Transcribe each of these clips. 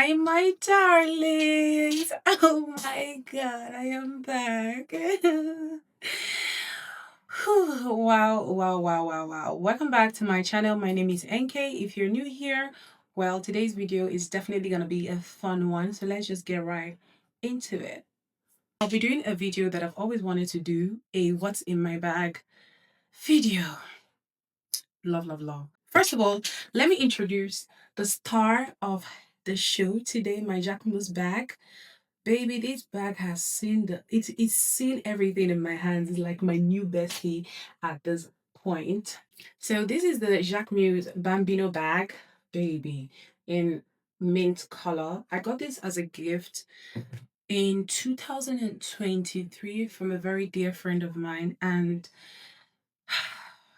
Hi, my darlings. Oh my god, I am back. Whew, wow, wow, wow, wow, wow. Welcome back to my channel. My name is NK. If you're new here, well, today's video is definitely going to be a fun one. So let's just get right into it. I'll be doing a video that I've always wanted to do, a what's in my bag video. Love, love, love. First of all, let me introduce the star of the show today, my Jacquemus bag. Baby, this bag has seen it's seen everything in my hands. It's like my new bestie at this point. So this is the Jacquemus Bambino bag, baby, in mint color. I got this as a gift in 2023 from a very dear friend of mine, and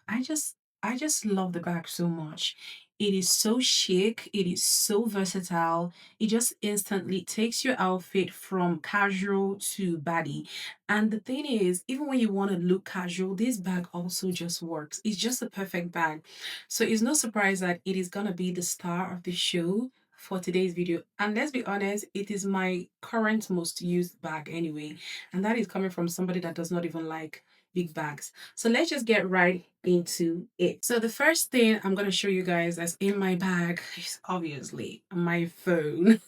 I just I just love the bag so much. It is so chic, it is so versatile. It just instantly takes your outfit from casual to baddie. And the thing is, even when you want to look casual, this bag also just works. It's just a perfect bag. So it's no surprise that it is gonna be the star of the show for today's video. And let's be honest, it is my current most used bag anyway. And that is coming from somebody that does not even like big bags. So let's just get right into it. So the first thing I'm going to show you guys that's in my bag is obviously my phone.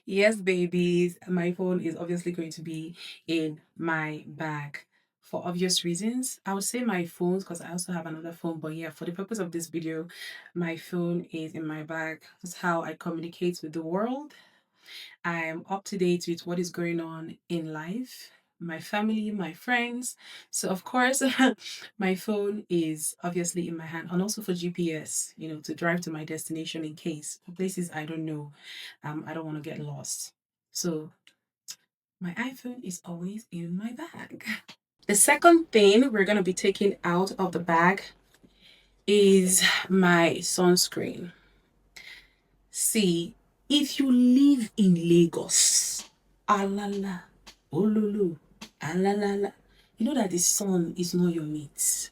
Yes, babies, my phone is obviously going to be in my bag for obvious reasons. I would say my phones because I also have another phone, but yeah, for the purpose of this video, my phone is in my bag. That's how I communicate with the world. I'm up to date with what is going on in life, my family, my friends. So of course, my phone is obviously in my hand, and also for GPS, to drive to my destination in case for places I don't know. I don't want to get lost. So my iPhone is always in my bag. The second thing we're gonna be taking out of the bag is my sunscreen. See, if you live in Lagos, alala, ololo, alalala, you know that the sun is not your mate.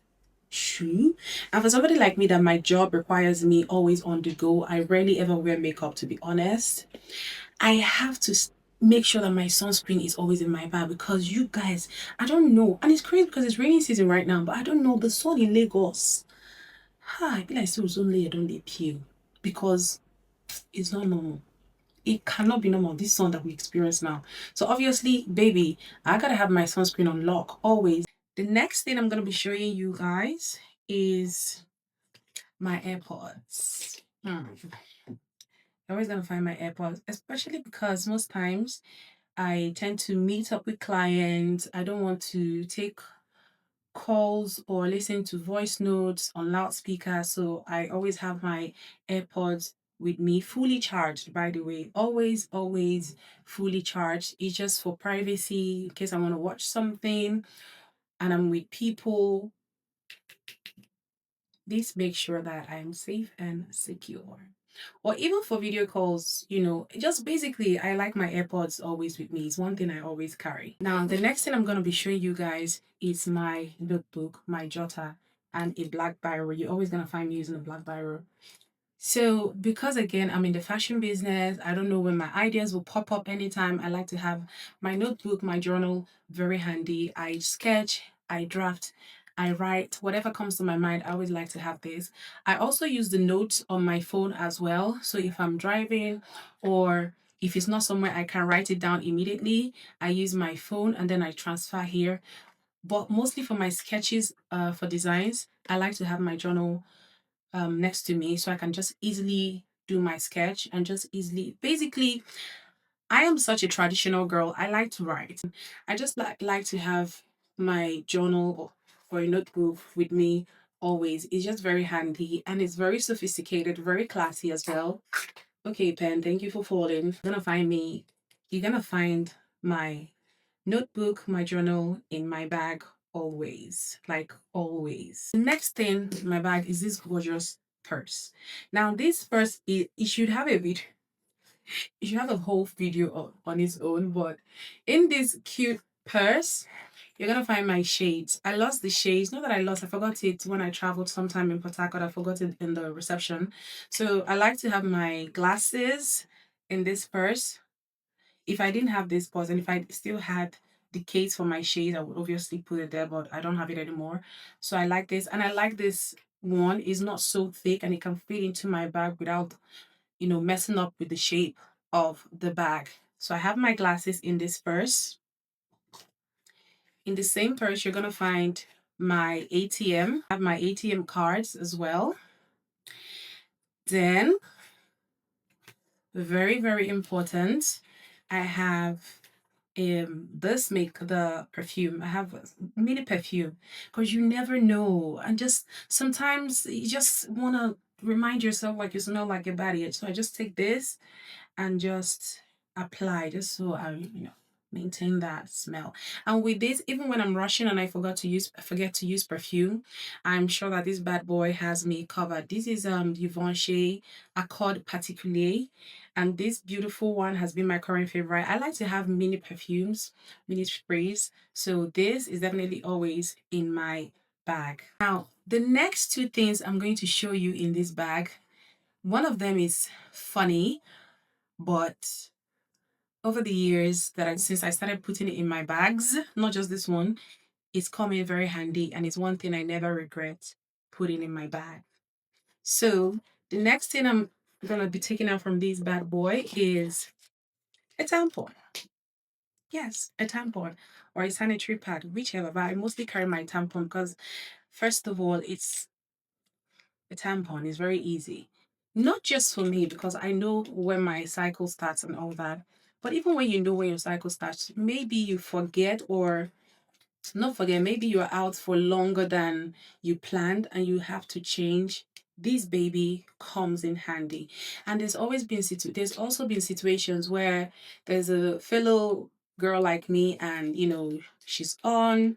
True. And for somebody like me that my job requires me always on the go, I rarely ever wear makeup to be honest. I have to make sure that my sunscreen is always in my bag because you guys, I don't know. And it's crazy because it's raining season right now, but I don't know. The sun in Lagos, I feel like so it's only I don't appeal because it's not normal. It cannot be normal, this sun that we experience now. So obviously, baby, I gotta have my sunscreen on lock always. The next thing I'm gonna be showing you guys is my AirPods. I'm always gonna find my AirPods, especially because most times I tend to meet up with clients. I don't want to take calls or listen to voice notes on loudspeaker, so I always have my AirPods with me, fully charged, by the way. Always fully charged. It's just for privacy in case I want to watch something and I'm with people. This makes sure that I'm safe and secure. Or even for video calls, just basically, I like my AirPods always with me. It's one thing I always carry. Now, the next thing I'm going to be showing you guys is my notebook, my jotter, and a black biro. You're always going to find me using a black biro. So because again, I'm in the fashion business, I don't know when my ideas will pop up anytime. I like to have my notebook, my journal very handy. I sketch, I draft, I write, whatever comes to my mind, I always like to have this. I also use the notes on my phone as well. So if I'm driving or if it's not somewhere I can write it down immediately, I use my phone and then I transfer here. But mostly for my sketches, for designs, I like to have my journal next to me so I can just easily do my sketch and just easily basically I am such a traditional girl. I like to write. I just like to have my journal or a notebook with me always. It's just very handy and it's very sophisticated, very classy as well. Okay, pen, thank you for folding. You're gonna find my notebook, my journal in my bag always, like always. The next thing in my bag is this gorgeous purse. Now this purse, it should have a video, it should have a whole video on its own, but in this cute purse, you're gonna find my shades. I lost the shades. Not that I lost, I forgot it when I traveled sometime in Port Harcourt. I forgot it in the reception. So I like to have my glasses in this purse. If I didn't have this purse and if I still had the case for my shades, I would obviously put it there, but I don't have it anymore. So I like this. And I like this one. It's not so thick and it can fit into my bag without, messing up with the shape of the bag. So I have my glasses in this purse. In the same purse, you're going to find my ATM. I have my ATM cards as well. Then, very, very important, I have this make the perfume. I have a mini perfume because you never know. And just sometimes you just want to remind yourself like you smell like a bad. So I just take this and just apply just so I maintain that smell. And with this, even when I'm rushing and I forget to use perfume, I'm sure that this bad boy has me covered. This is Givenchy Accord Particulier, and this beautiful one has been my current favorite. I like to have mini perfumes, mini sprays, so this is definitely always in my bag. Now the next two things I'm going to show you in this bag, one of them is funny, but over the years since I started putting it in my bags, not just this one, it's come in very handy and it's one thing I never regret putting in my bag. So the next thing I'm gonna be taking out from this bad boy is a tampon. Yes, a tampon or a sanitary pad, whichever, but I mostly carry my tampon because first of all, it's a tampon is very easy. Not just for me, because I know when my cycle starts and all that, but even when you know when your cycle starts, maybe you forget or not forget, maybe you're out for longer than you planned and you have to change. This baby comes in handy. And there's also been situations where there's a fellow girl like me and she's on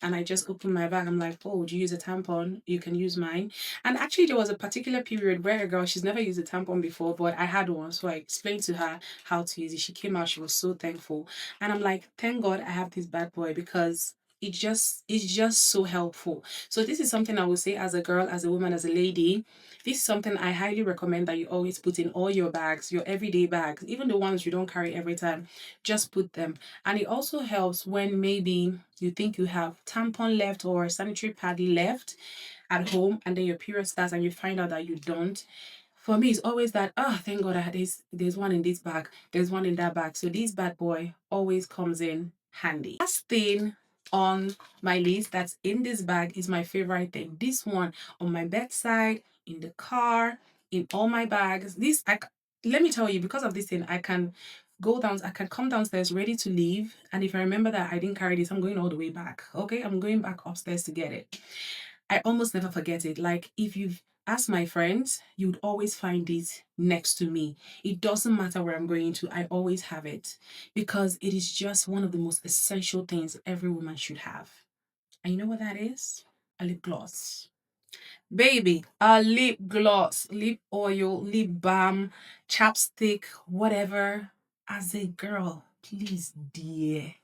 and I just open my bag. I'm like, oh, do you use a tampon? You can use mine. And actually, there was a particular period where a girl, she's never used a tampon before, but I had one. So I explained to her how to use it. She came out, she was so thankful. And I'm like, thank God I have this bad boy because it's just so helpful. So this is something I would say as a girl, as a woman, as a lady. This is something I highly recommend that you always put in all your bags, your everyday bags, even the ones you don't carry every time. Just put them. And it also helps when maybe you think you have tampon left or sanitary pad left at home and then your period starts and you find out that you don't. For me, it's always that, oh, thank God I had this. There's one in this bag. There's one in that bag. So this bad boy always comes in handy. Last thing on my list that's in this bag is my favorite thing. This one on my bedside, in the car, in all my bags. Let me tell you, because of this thing, I can come downstairs ready to leave. And if I remember that I didn't carry this, I'm going all the way back. Okay, I'm going back upstairs to get it. I almost never forget it. Like if you've asked my friends, you'd always find this next to me. It doesn't matter where I'm going to, I always have it because it is just one of the most essential things every woman should have. And you know what that is? A lip gloss. Baby, a lip gloss, lip oil, lip balm, chapstick, whatever. As a girl, please, dear,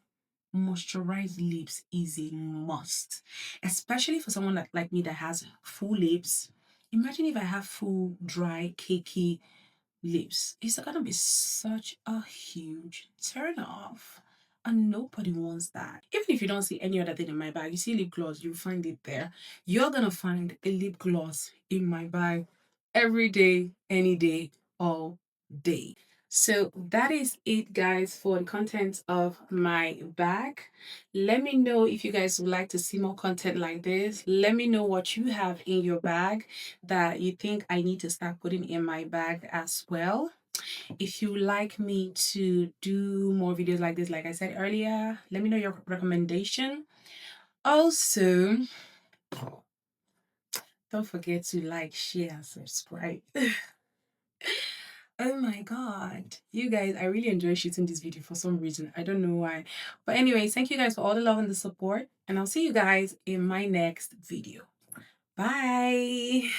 moisturized lips is a must, especially for someone like me that has full lips. Imagine if I have full, dry, cakey lips. It's gonna be such a huge turn off. And nobody wants that. Even if you don't see any other thing in my bag, you see lip gloss, you find it there. You're gonna find a lip gloss in my bag every day, any day, all day. So that is it, guys, for the content of my bag. Let me know if you guys would like to see more content like this. Let me know what you have in your bag that you think I need to start putting in my bag as well. If you like me to do more videos like this, like I said earlier, let me know your recommendation. Also, don't forget to like, share, and subscribe. Oh my god. You guys, I really enjoy shooting this video for some reason. I don't know why. But anyways, thank you guys for all the love and the support. And I'll see you guys in my next video. Bye.